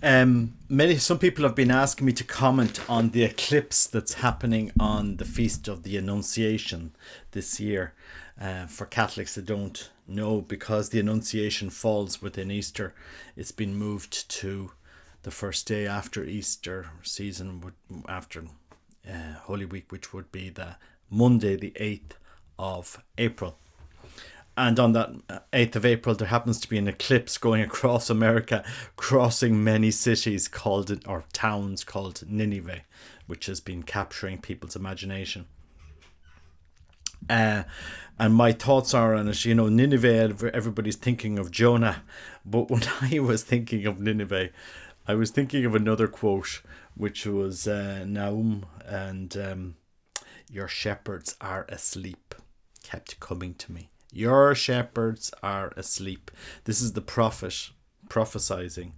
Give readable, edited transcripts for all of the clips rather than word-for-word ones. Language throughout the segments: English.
Some people have been asking me to comment on the eclipse that's happening on the Feast of the Annunciation this year. For Catholics that don't know, because the Annunciation falls within Easter, it's been moved to the first day after Easter season, after Holy Week, which would be the Monday, the 8th of April. And on that 8th of April, there happens to be an eclipse going across America, crossing many cities or towns called Nineveh, which has been capturing people's imagination. And my thoughts are on it, Nineveh, everybody's thinking of Jonah. But when I was thinking of Nineveh, I was thinking of another quote, which was Nahum, and your shepherds are asleep, kept coming to me. Your shepherds are asleep. This is the prophet prophesying.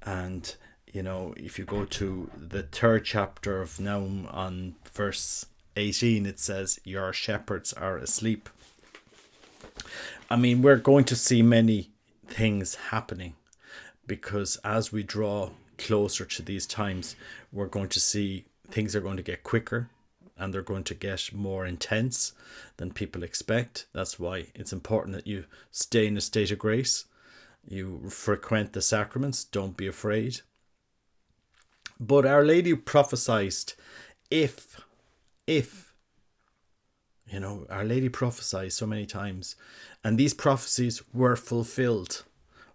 And, if you go to the 3rd chapter of Nahum on verse 18, it says, your shepherds are asleep. I mean, we're going to see many things happening, because as we draw closer to these times, we're going to see things are going to get quicker, and they're going to get more intense than people expect. That's why it's important that you stay in a state of grace. You frequent the sacraments. Don't be afraid. But Our Lady prophesied, Our Lady prophesied so many times, and these prophecies were fulfilled.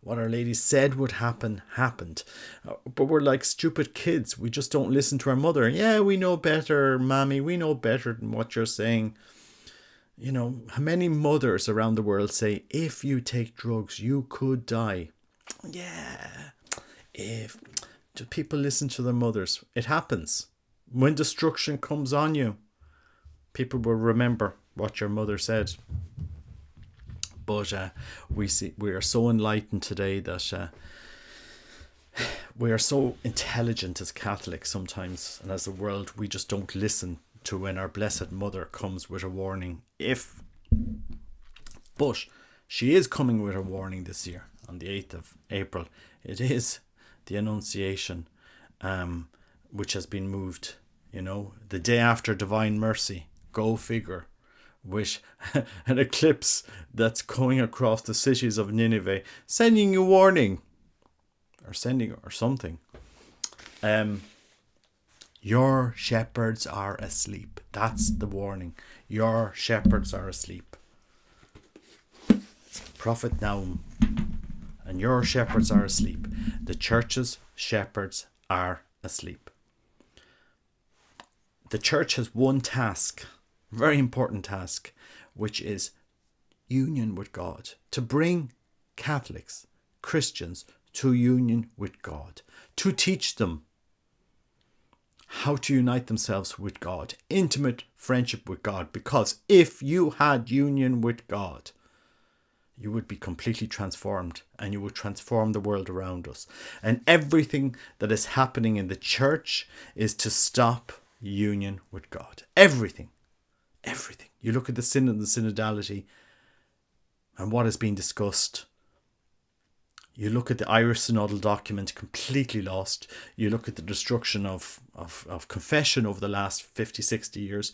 What Our Lady said would happen, happened. But we're like stupid kids. We just don't listen to our mother. Yeah, we know better, Mommy. We know better than what you're saying. How many mothers around the world say, if you take drugs, you could die. Yeah. Do people listen to their mothers? It happens. When destruction comes on you, people will remember what your mother said. But we are so enlightened today that we are so intelligent as Catholics sometimes, and as the world, we just don't listen to when our Blessed Mother comes with a warning. But she is coming with a warning this year on the 8th of April. It is the Annunciation, which has been moved, the day after Divine Mercy. Go figure. With an eclipse that's going across the cities of Nineveh, sending you warning, or something. Your shepherds are asleep. That's the warning. Your shepherds are asleep. Prophet Nahum. And your shepherds are asleep. The church's shepherds are asleep. The church has one task, very important task, which is union with God. To bring Catholics, Christians, to union with God. To teach them how to unite themselves with God. Intimate friendship with God. Because if you had union with God, you would be completely transformed, and you would transform the world around us. And everything that is happening in the church is to stop union with God. Everything. You look at the sin and the synodality and what is being discussed. You look at the Irish synodal document, completely lost. You look at the destruction of confession over the last 50, 60 years.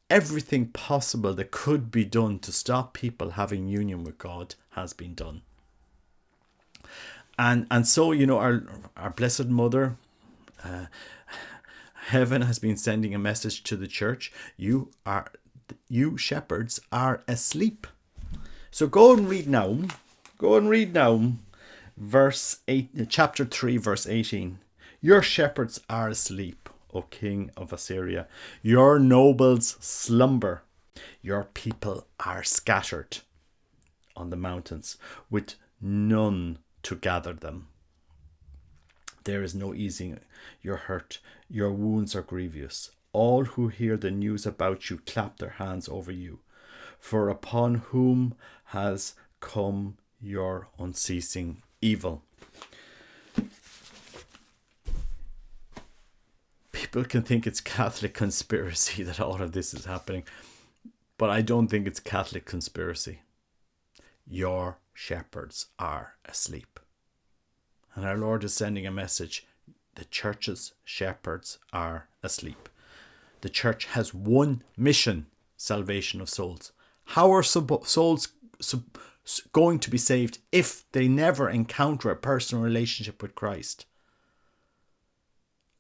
Everything possible that could be done to stop people having union with God has been done. And so, our Blessed Mother, heaven has been sending a message to the church. You shepherds are asleep. So go and read Nahum. Verse 8, chapter 3, verse 18. Your shepherds are asleep, O King of Assyria. Your nobles slumber. Your people are scattered on the mountains, with none to gather them. There is no easing your hurt. Your wounds are grievous. All who hear the news about you clap their hands over you. For upon whom has come your unceasing evil? People can think it's Catholic conspiracy that all of this is happening, but I don't think it's Catholic conspiracy. Your shepherds are asleep. And our Lord is sending a message. The church's shepherds are asleep. The church has one mission: salvation of souls. How are souls going to be saved if they never encounter a personal relationship with Christ?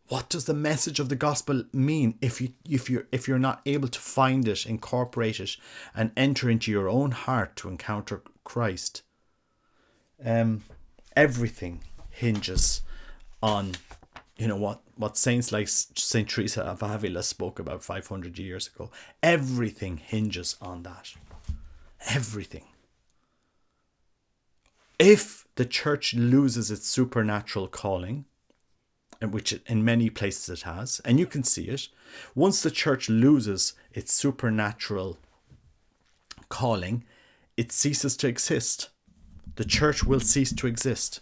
What does the message of the gospel mean if you're not able to find it, incorporate it, and enter into your own heart to encounter Christ? Everything hinges on, what saints like Saint Teresa of Avila spoke about 500 years ago. Everything hinges on that. Everything. If the church loses its supernatural calling, which in many places it has, and you can see it, once the church loses its supernatural calling, it ceases to exist. The church will cease to exist.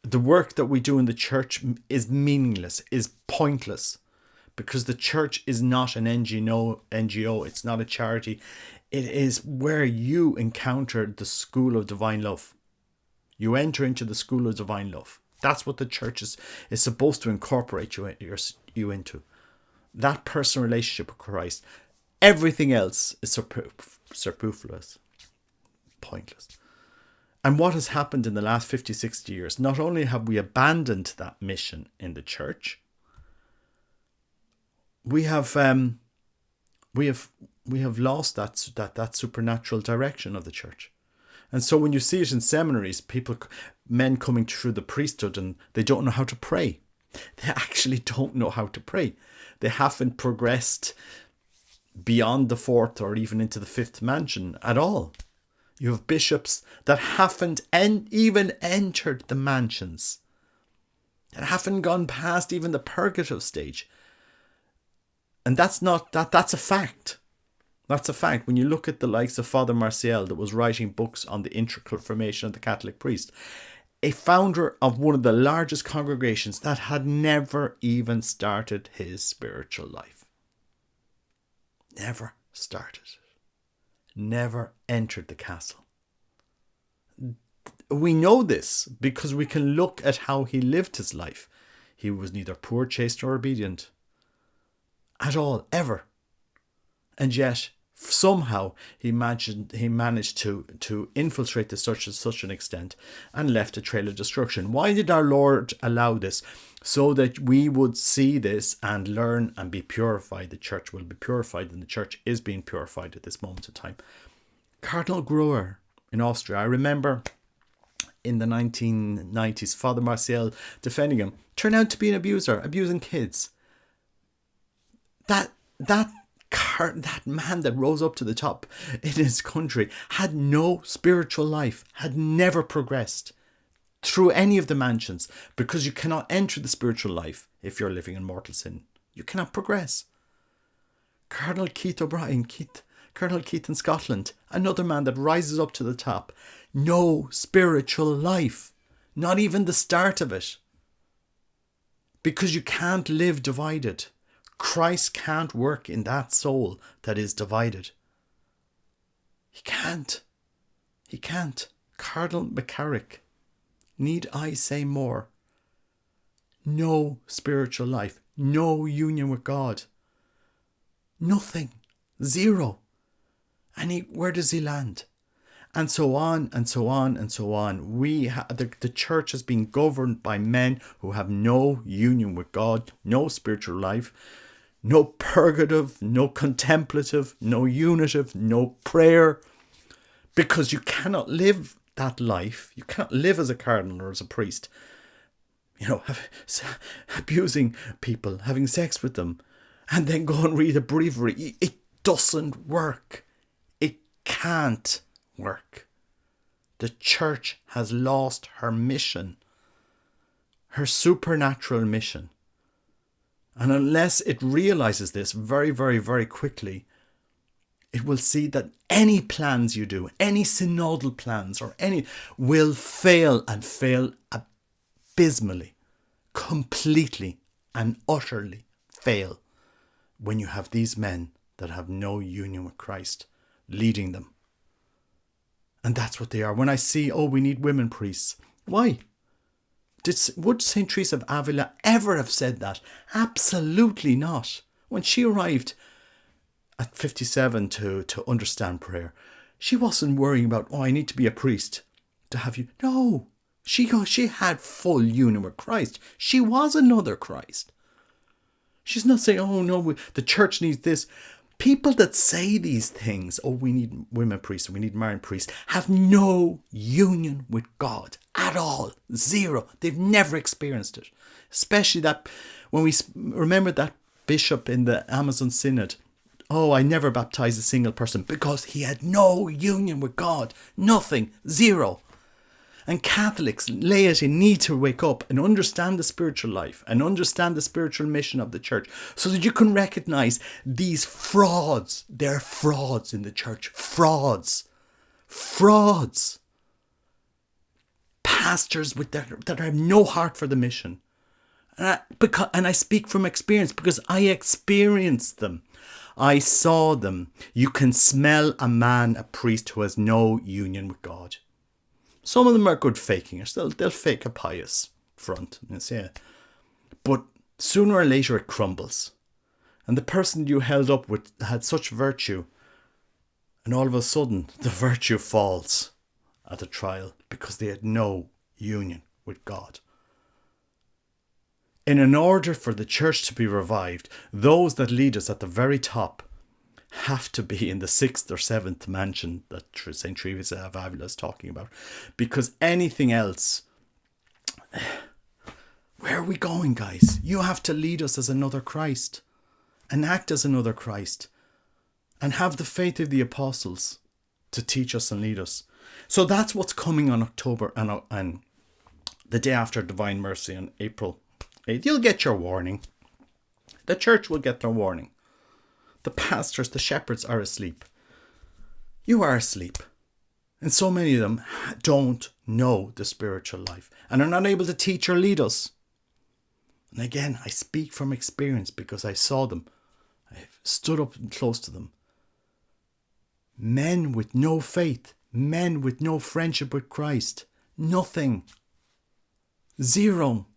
The work that we do in the church is meaningless, is pointless, because the church is not an NGO, it's not a charity. It is where you encounter the school of divine love. You enter into the school of divine love. That's what the church is supposed to incorporate you into. That personal relationship with Christ. Everything else is superfluous, pointless. And what has happened in the last 50, 60 years? Not only have we abandoned that mission in the church, we have lost that supernatural direction of the church. And so when you see it in seminaries, men coming through the priesthood and they don't know how to pray. They actually don't know how to pray. They haven't progressed beyond the fourth or even into the fifth mansion at all. You have bishops that haven't even entered the mansions, that haven't gone past even the purgative stage. And that's a fact. That's a fact. When you look at the likes of Father Marcial, that was writing books on the integral formation of the Catholic priest, a founder of one of the largest congregations that had never even started his spiritual life. Never started it. Never entered the castle. We know this because we can look at how he lived his life. He was neither poor, chaste, nor obedient at all, ever. And yet, somehow, he managed to infiltrate to such an extent and left a trail of destruction. Why did our Lord allow this? So that we would see this and learn and be purified. The church will be purified, and the church is being purified at this moment in time. Cardinal Gruer in Austria, I remember in the 1990s, Father Marcial defending him, turned out to be an abuser, abusing kids. That man that rose up to the top in his country had no spiritual life, had never progressed through any of the mansions, because you cannot enter the spiritual life if you're living in mortal sin. You cannot progress. Cardinal Keith in Scotland, another man that rises up to the top. No spiritual life, not even the start of it. Because you can't live divided. Christ can't work in that soul that is divided. He can't. Cardinal McCarrick. Need I say more? No spiritual life. No union with God. Nothing. Zero. And where does he land? And so on and so on and so on. The church has been governed by men who have no union with God, no spiritual life, no purgative, no contemplative, no unitive, no prayer. Because you cannot live that life. You cannot live as a cardinal or as a priest, abusing people, having sex with them, and then go and read a breviary. It doesn't work. It can't work. The church has lost her mission, her supernatural mission. And unless it realizes this very, very, very quickly, it will see that any plans you do, any synodal plans or any, will fail and fail abysmally, completely and utterly fail when you have these men that have no union with Christ leading them. And that's what they are. When I see, we need women priests. Why? Would St. Teresa of Avila ever have said that? Absolutely not. When she arrived at 57 to understand prayer, she wasn't worrying about, I need to be a priest to have you. No, she had full union with Christ. She was another Christ. She's not saying, oh no, the church needs this. People that say these things, we need women priests, we need married priests, have no union with God at all. Zero. They've never experienced it. Especially that, when we remember that bishop in the Amazon Synod, I never baptized a single person, because he had no union with God. Nothing. Zero. And Catholics, laity, need to wake up and understand the spiritual life and understand the spiritual mission of the church, so that you can recognize these frauds. They're frauds in the church. Frauds. Pastors that have no heart for the mission. And I speak from experience, because I experienced them. I saw them. You can smell a priest who has no union with God. Some of them are good faking it. They'll fake a pious front. But sooner or later it crumbles. And the person you held up with had such virtue, and all of a sudden the virtue falls at the trial, because they had no union with God. And in order for the church to be revived, those that lead us at the very top have to be in the 6th or 7th mansion that St. Teresa of Avila is talking about. Because anything else, where are we going, guys? You have to lead us as another Christ, and act as another Christ, and have the faith of the apostles to teach us and lead us. So that's what's coming on October and the day after Divine Mercy on April 8th. You'll get your warning. The church will get their warning. The pastors, the shepherds are asleep. You are asleep. And so many of them don't know the spiritual life and are not able to teach or lead us. And again, I speak from experience, because I saw them. I've stood up close to them. Men with no faith. Men with no friendship with Christ. Nothing. Zero.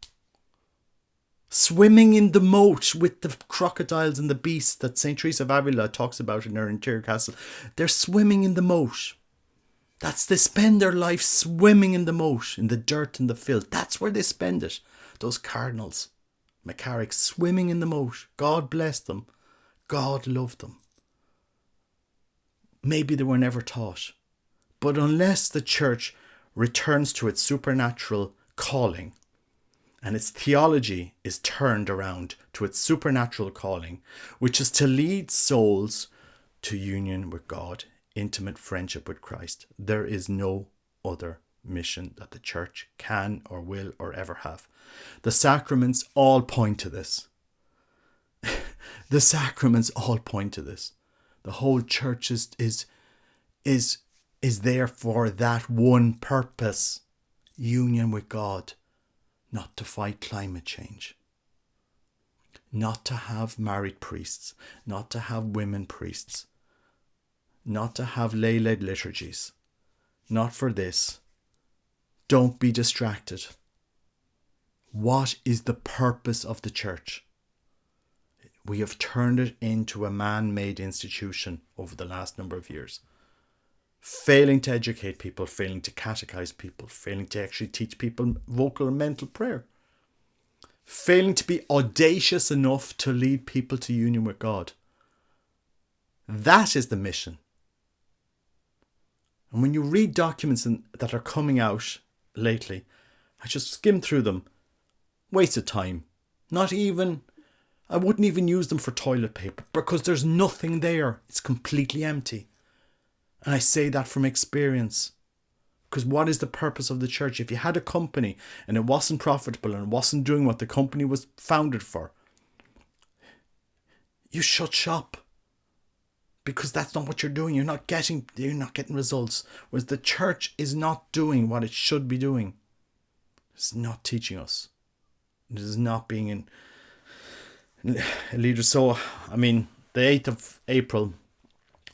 Swimming in the moat with the crocodiles and the beasts that St. Teresa of Avila talks about in her interior castle. They're swimming in the moat. They spend their life swimming in the moat, in the dirt and the filth. That's where they spend it. Those cardinals, McCarrick, swimming in the moat. God bless them. God loved them. Maybe they were never taught. But unless the church returns to its supernatural calling, and its theology is turned around to its supernatural calling, which is to lead souls to union with God, intimate friendship with Christ, there is no other mission that the church can or will or ever have. The sacraments all point to this. The sacraments all point to this. The whole church is there for that one purpose: union with God. Not to fight climate change. Not to have married priests. Not to have women priests. Not to have lay-led liturgies. Not for this. Don't be distracted. What is the purpose of the church? We have turned it into a man-made institution over the last number of years. Failing to educate people, failing to catechize people, failing to actually teach people vocal and mental prayer. Failing to be audacious enough to lead people to union with God. That is the mission. And when you read documents that are coming out lately, I just skim through them. Waste of time. I wouldn't even use them for toilet paper, because there's nothing there. It's completely empty. And I say that from experience. Because what is the purpose of the church? If you had a company and it wasn't profitable and it wasn't doing what the company was founded for, you shut shop. Because that's not what you're doing. You're not getting results. Whereas the church is not doing what it should be doing. It's not teaching us. It is not being a leader. So, the 8th of April,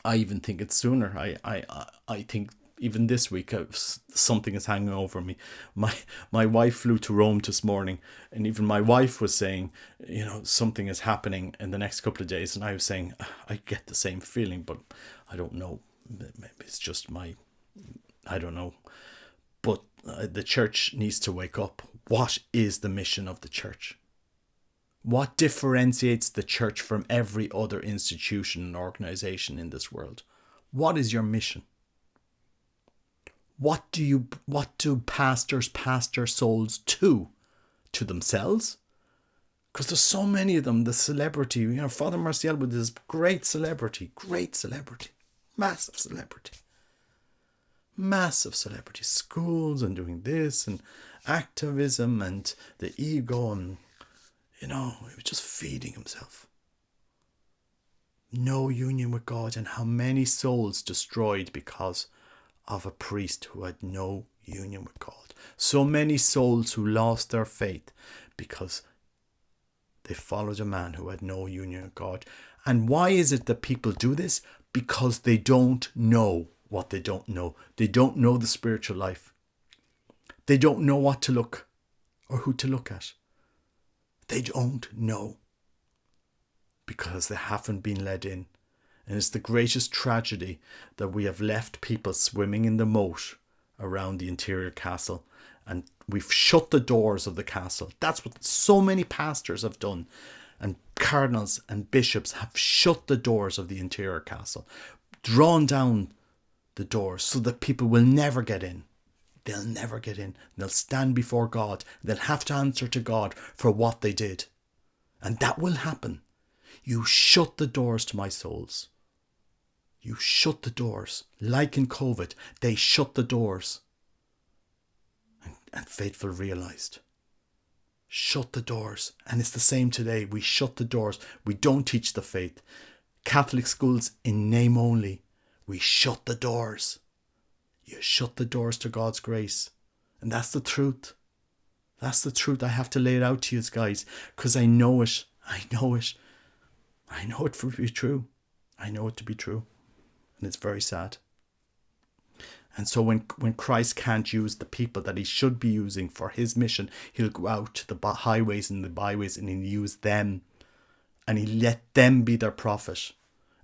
I even think it's sooner. I think, even this week, something is hanging over me. My wife flew to Rome this morning, and even my wife was saying, something is happening in the next couple of days. And I was saying, I get the same feeling, but I don't know. Maybe it's just I don't know. But the church needs to wake up. What is the mission of the church? What differentiates the church from every other institution and organization in this world? What is your mission? What do pastors pastor souls to? To themselves? Because there's so many of them. The celebrity, Father Marcial with his great celebrity, massive celebrity, schools and doing this and activism and the ego, and he was just feeding himself. No union with God, and how many souls destroyed because of a priest who had no union with God. So many souls who lost their faith because they followed a man who had no union with God. And why is it that people do this? Because they don't know what they don't know. They don't know the spiritual life. They don't know what to look or who to look at. They don't know because they haven't been led in. And it's the greatest tragedy that we have left people swimming in the moat around the interior castle, and we've shut the doors of the castle. That's what so many pastors have done, and cardinals and bishops have shut the doors of the interior castle, drawn down the doors so that people will never get in. They'll never get in. They'll stand before God. They'll have to answer to God for what they did. And that will happen. You shut the doors to my souls. You shut the doors. Like in COVID, they shut the doors. And Faithful realised. Shut the doors. And it's the same today. We shut the doors. We don't teach the faith. Catholic schools in name only. We shut the doors. You shut the doors to God's grace. And that's the truth. That's the truth. I have to lay it out to you guys, because I know it. I know it. I know it to be true. I know it to be true. And it's very sad. And so when Christ can't use the people that he should be using for his mission, he'll go out to the highways and the byways and he'll use them. And he'll let them be their prophet.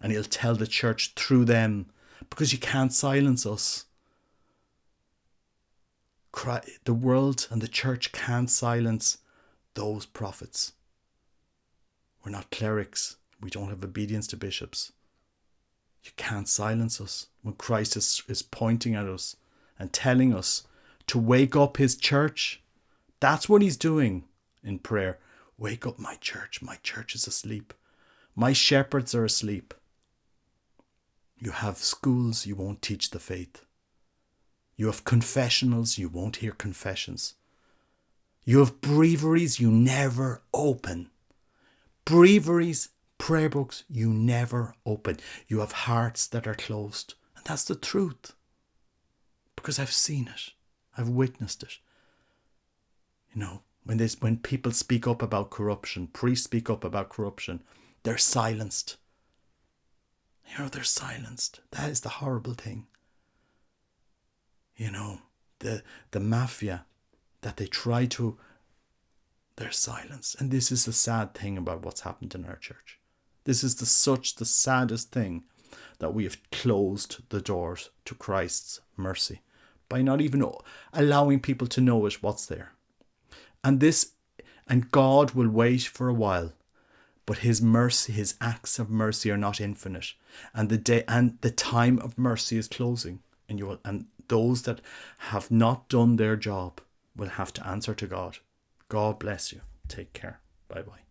And he'll tell the church through them, because you can't silence us. The world and the church can't silence those prophets. We're not clerics. We don't have obedience to bishops. You can't silence us when Christ is pointing at us and telling us to wake up his church. That's what he's doing in prayer. Wake up my church. My church is asleep. My shepherds are asleep. You have schools, you won't teach the faith. You have confessionals, you won't hear confessions. You have breviaries, you never open. Breviaries, prayer books, you never open. You have hearts that are closed. And that's the truth. Because I've seen it. I've witnessed it. When people speak up about corruption, priests speak up about corruption, they're silenced. They're silenced. That is the horrible thing. The mafia that they try to, they're silenced. And this is the sad thing about what's happened in our church. This is the saddest thing, that we have closed the doors to Christ's mercy by not even allowing people to know what's there. And God will wait for a while, but his mercy, his acts of mercy are not infinite. And the time of mercy is closing. And those that have not done their job will have to answer to God. God bless you. Take care. Bye-bye.